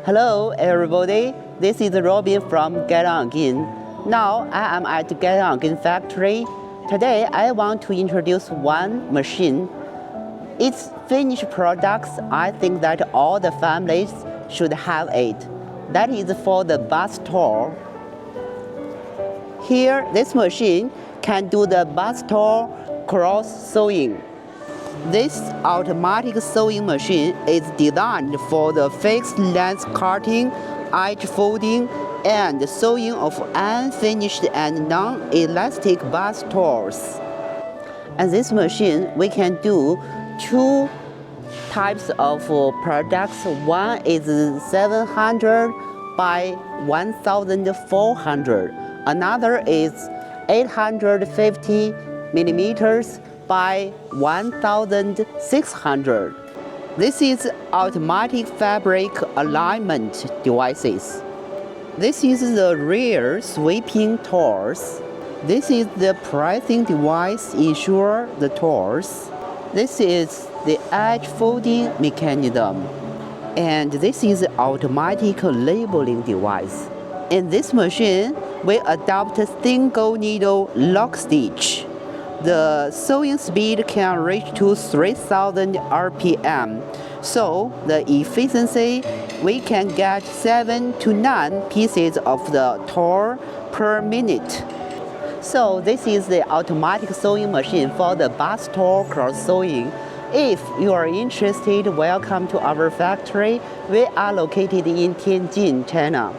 Hello everybody, this is Robin from GetonAgain. Now I am at GetonAgain factory. Today I want to introduce one machine. Its finished products, I think that all the families should have it. That is for the bus tour. Here, this machine can do the bus tour cross sewing. This automatic sewing machine is designed for the fixed length cutting, edge folding, and sewing of unfinished and non-elastic bus tours. And this machine, we can do two types of products. One is 700 by 1400. Another is 850 millimeters by 1600. This is automatic fabric alignment devices. This is the rear sweeping tours. This is the pressing device ensure the tours. This is the edge folding mechanism. And this is automatic labeling device. In this machine, we adopt a single needle lock stitch. The sewing speed can reach to 3000 RPM. So the efficiency, we can get 7 to 9 pieces of the tour per minute. So this is the automatic sewing machine for the bus tour cross sewing. If you are interested, welcome to our factory. We are located in Tianjin, China.